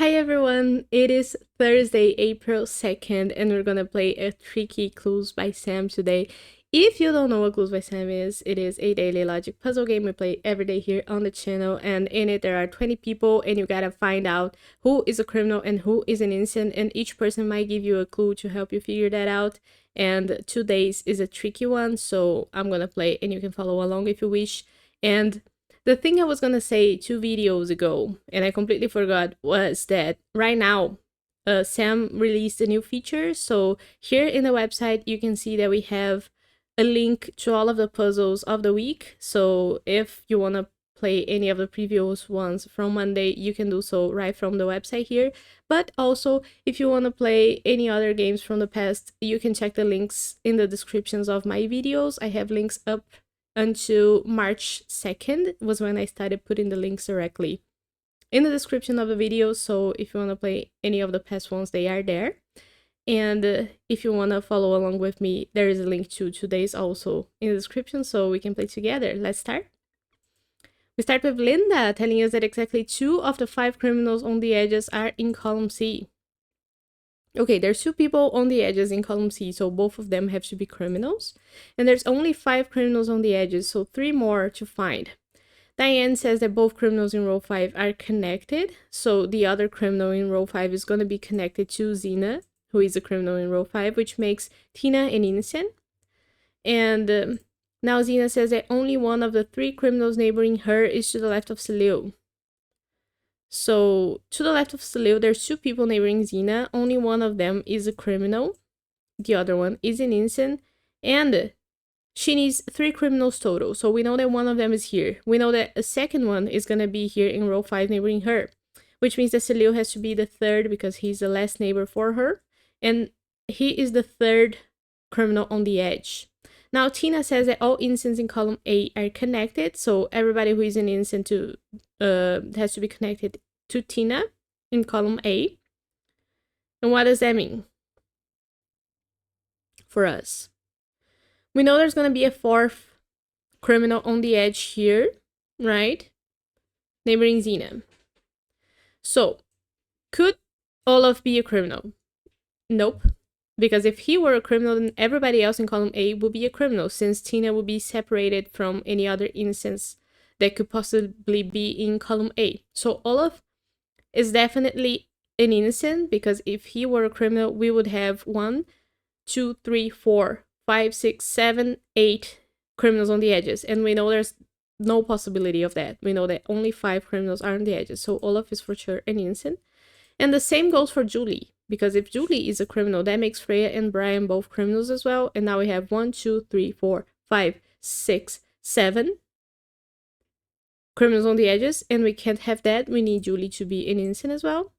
Hi everyone, it is Thursday, April 2nd, and we're gonna play a tricky Clues by Sam today. If you don't know what Clues by Sam is, it is a daily logic puzzle game we play every day here on the channel, and in it there are 20 people and you gotta find out who is a criminal and who is an innocent, and each person might give you a clue to help you figure that out. And today's is a tricky one, so I'm gonna play and you can follow along if you wish. And the thing I was gonna say 2 videos ago, and I completely forgot, was that right now, Sam released a new feature. So here in the website, you can see that we have a link to all of the puzzles of the week. So if you wanna play any of the previous ones from Monday, you can do so right from the website here. But also, if you want to play any other games from the past, you can check the links in the descriptions of my videos. I have links up until March 2nd was when I started putting the links directly in the description of the video. So if you want to play any of the past ones, they are there. And if you want to follow along with me, there is a link to today's also in the description so we can play together. Let's start. We start with Linda telling us that exactly 2 of the 5 criminals on the edges are in column C. Okay, there's 2 people on the edges in column C, so both of them have to be criminals. And there's only 5 criminals on the edges, so 3 more to find. Diane says that both criminals in row 5 are connected, so the other criminal in row 5 is going to be connected to Zena, who is a criminal in row 5, which makes Tina an innocent. And now Zena says that only one of the 3 criminals neighboring her is to the left of Salil. So to the left of Salil, there's 2 people neighboring Zena. Only one of them is a criminal. The other one is an innocent. And she needs 3 criminals total. So we know that one of them is here. We know that a second one is going to be here in row 5 neighboring her, which means that Salil has to be the 3rd because he's the last neighbor for her. And he is the 3rd criminal on the edge. Now, Tina says that all innocents in column A are connected, so everybody who is an innocent has to be connected to Tina in column A. And what does that mean for us? We know there's going to be a 4th criminal on the edge here, right? Neighboring Zena. So, could Olaf be a criminal? Nope. Because if he were a criminal, then everybody else in column A would be a criminal, since Tina would be separated from any other innocents that could possibly be in column A. So Olaf is definitely an innocent, because if he were a criminal, we would have 1, 2, 3, 4, 5, 6, 7, 8 criminals on the edges. And we know there's no possibility of that. We know that only 5 criminals are on the edges. So Olaf is for sure an innocent. And the same goes for Julie, because if Julie is a criminal, that makes Freya and Brian both criminals as well. And now we have 1, 2, 3, 4, 5, 6, 7 criminals on the edges, and we can't have that. We need Julie to be an innocent as well.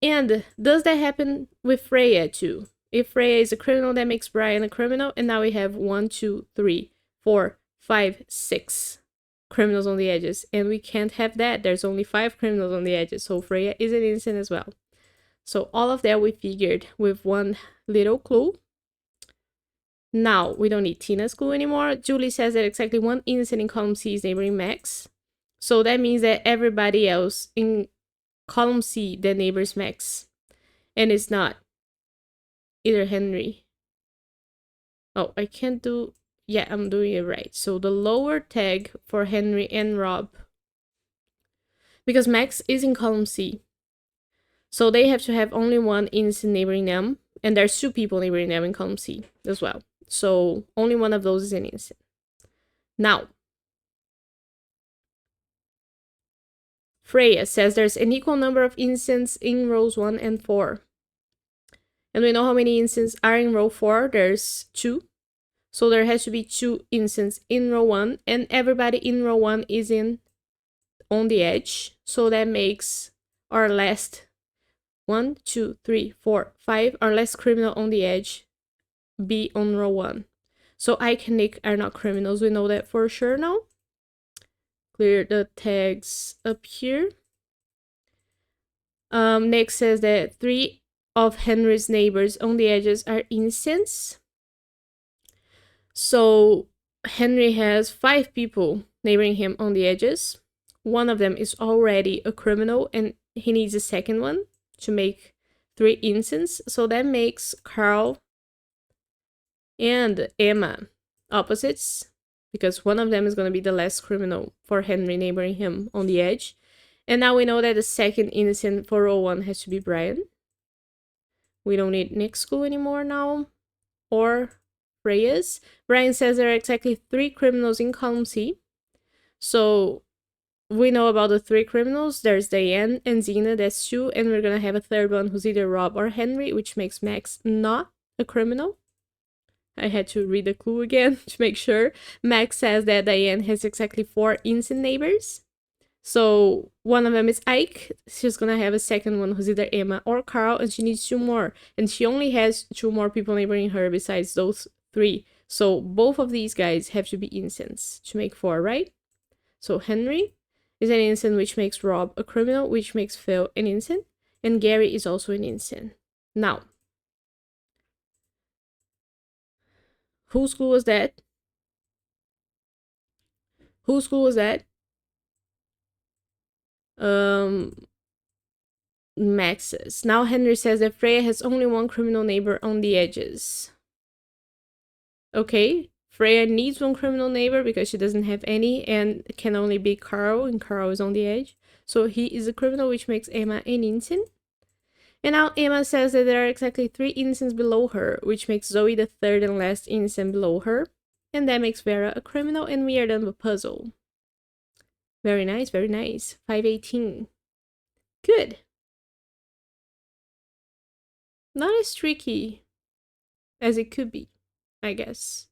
And does that happen with Freya too? If Freya is a criminal, that makes Brian a criminal, and now we have 1, 2, 3, 4, 5, 6 criminals on the edges, and we can't have that. There's only 5 criminals on the edges, so Freya is an innocent as well. So all of that we figured with one little clue. Now we don't need Tina's clue anymore. Julie says that exactly 1 innocent in column C is neighboring Max, so that means that everybody else in column C that neighbors Max, and it's not either Henry. Oh, I can't do... Yeah, I'm doing it right. So the lower tag for Henry and Rob, because Max is in column C, so they have to have only 1 innocent neighboring them, and there's 2 people neighboring them in column C as well. So only one of those is an innocent. Now, Freya says there's an equal number of innocents in rows 1 and 4. And we know how many innocents are in row 4. There's 2. So there has to be 2 innocents in row 1, and everybody in row 1 is on the edge. So that makes our last 1, 2, 3, 4, 5, our last criminal on the edge be on row 1. So Ike and Nick are not criminals. We know that for sure now. Clear the tags up here. Nick says that 3 of Henry's neighbors on the edges are innocents. So Henry has 5 people neighboring him on the edges. One of them is already a criminal, and he needs a second one to make 3 incense. So that makes Carl and Emma opposites, because one of them is going to be the last criminal for Henry neighboring him on the edge. And now we know that the second innocent for row 1 has to be Brian. We don't need Nick's school anymore now, or Freya's. Brian says there are exactly 3 criminals in column C. So we know about the 3 criminals. There's Diane and Zena, that's 2, and we're gonna have a third one who's either Rob or Henry, which makes Max not a criminal. I had to read the clue again to make sure. Max says that Diane has exactly 4 innocent neighbors. So one of them is Ike. She's gonna have a second one who's either Emma or Carl, and she needs 2 more. And she only has 2 more people neighboring her besides those 3. So both of these guys have to be innocents to make 4, right? So Henry is an innocent, which makes Rob a criminal, which makes Phil an innocent. And Gary is also an innocent. Now, whose school was that? Whose school was that? Max's. Now Henry says that Freya has only 1 criminal neighbor on the edges. Okay, Freya needs 1 criminal neighbor because she doesn't have any and can only be Carl, and Carl is on the edge. So he is a criminal, which makes Emma an innocent. And now Emma says that there are exactly 3 innocents below her, which makes Zoe the third and last innocent below her. And that makes Vera a criminal, and we are done with the puzzle. Very nice, very nice. 518. Good. Not as tricky as it could be, I guess.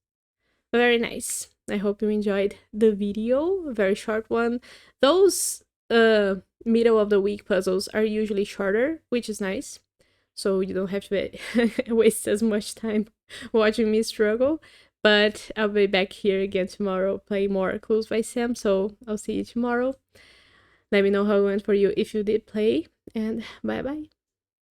But very nice. I hope you enjoyed the video. A very short one. Those middle of the week puzzles are usually shorter, which is nice. So you don't have to waste as much time watching me struggle. But I'll be back here again tomorrow playing more Clues by Sam. So I'll see you tomorrow. Let me know how it went for you if you did play. And bye-bye.